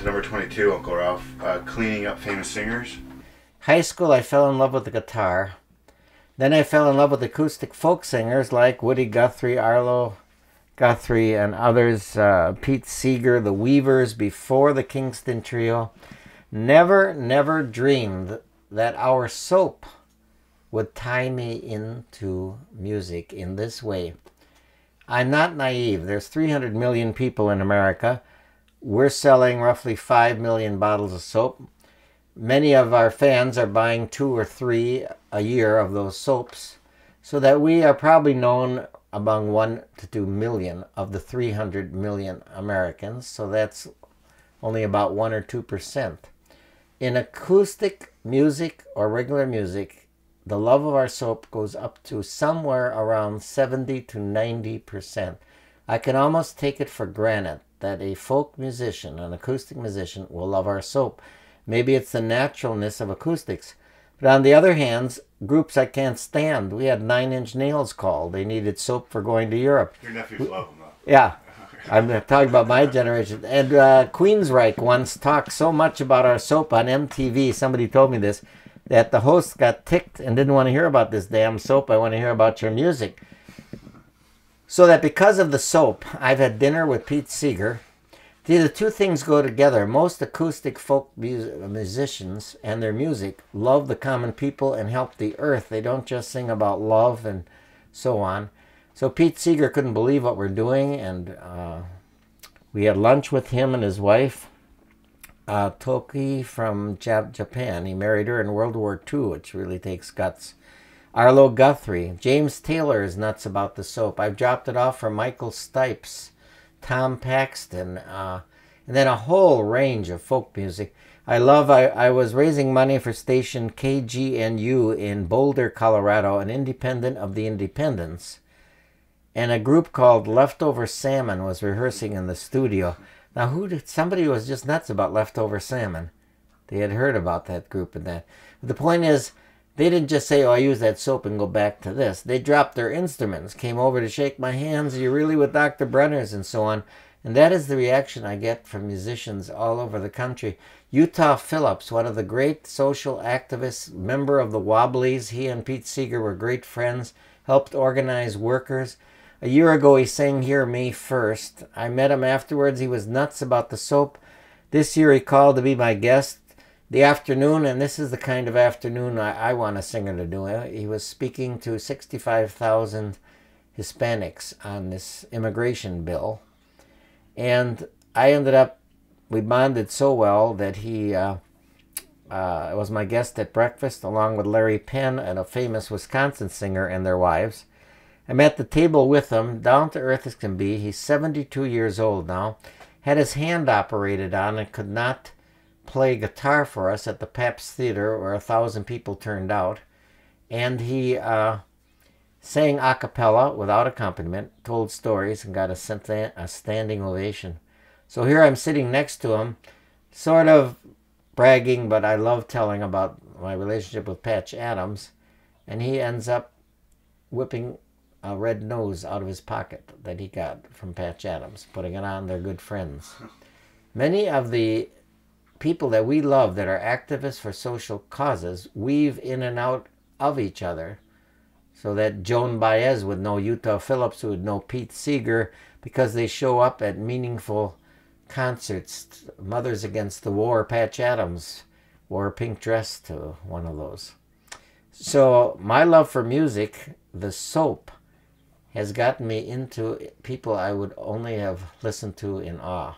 Number 22, Uncle Ralph, cleaning up famous singers. High school, I fell in love with the guitar. Then I fell in love with acoustic folk singers like Woody Guthrie, Arlo Guthrie, and others, Pete Seeger, the Weavers, before the Kingston Trio. Never dreamed that our soap would tie me into music in this way. I'm not naive. There's 300 million people in America. We're selling roughly 5 million bottles of soap. Many of our fans are buying 2 or 3 a year of those soaps, so that we are probably known among 1 to 2 million of the 300 million Americans. So that's only about 1 or 2%. In acoustic music or regular music, the love of our soap goes up to somewhere around 70 to 90%. I can almost take it for granted that a folk musician, an acoustic musician, will love our soap. Maybe it's the naturalness of acoustics. But on the other hand, groups I can't stand. We had 9 Inch Nails call. They needed soap for going to Europe. Your nephews love them, though. Yeah. I'm talking about my generation. And Queensryche once talked so much about our soap on MTV, somebody told me this, that the host got ticked and didn't want to hear about this damn soap. I want to hear about your music. So that because of the soap, I've had dinner with Pete Seeger. See, the two things go together. Most acoustic folk musicians and their music love the common people and help the earth. They don't just sing about love and so on. So Pete Seeger couldn't believe what we're doing, and we had lunch with him and his wife, Toki from Japan. He married her in World War II, which really takes guts. Arlo Guthrie. James Taylor is nuts about the soap. I've dropped it off for Michael Stipes, Tom Paxton, and then a whole range of folk music. I was raising money for station KGNU in Boulder, Colorado, an independent of the independents. And a group called Leftover Salmon was rehearsing in the studio. Now, somebody was just nuts about Leftover Salmon. They had heard about that group and that. But the point is, they didn't just say, oh, I use that soap and go back to this. They dropped their instruments, came over to shake my hands. Are you really with Dr. Brenners and so on? And that is the reaction I get from musicians all over the country. Utah Phillips, one of the great social activists, member of the Wobblies. He and Pete Seeger were great friends, helped organize workers. A year ago, he sang here May 1st. I met him afterwards. He was nuts about the soap. This year, he called to be my guest. The afternoon, and this is the kind of afternoon I want a singer to do. He was speaking to 65,000 Hispanics on this immigration bill. And we bonded so well that he was my guest at breakfast along with Larry Penn and a famous Wisconsin singer and their wives. I'm at the table with him, down to earth as can be. He's 72 years old now, had his hand operated on and could not play guitar for us at the Pabst Theater where 1,000 people turned out. And he sang a cappella without accompaniment, told stories, and got a standing ovation. So here I'm sitting next to him, sort of bragging, but I love telling about my relationship with Patch Adams. And he ends up whipping a red nose out of his pocket that he got from Patch Adams, putting it on. They're good friends. Many of the people that we love that are activists for social causes weave in and out of each other, so that Joan Baez would know Utah Phillips, who would know Pete Seeger, because they show up at meaningful concerts. Mothers Against the War, Patch Adams wore a pink dress to one of those. So my love for music, the soap, has gotten me into people I would only have listened to in awe.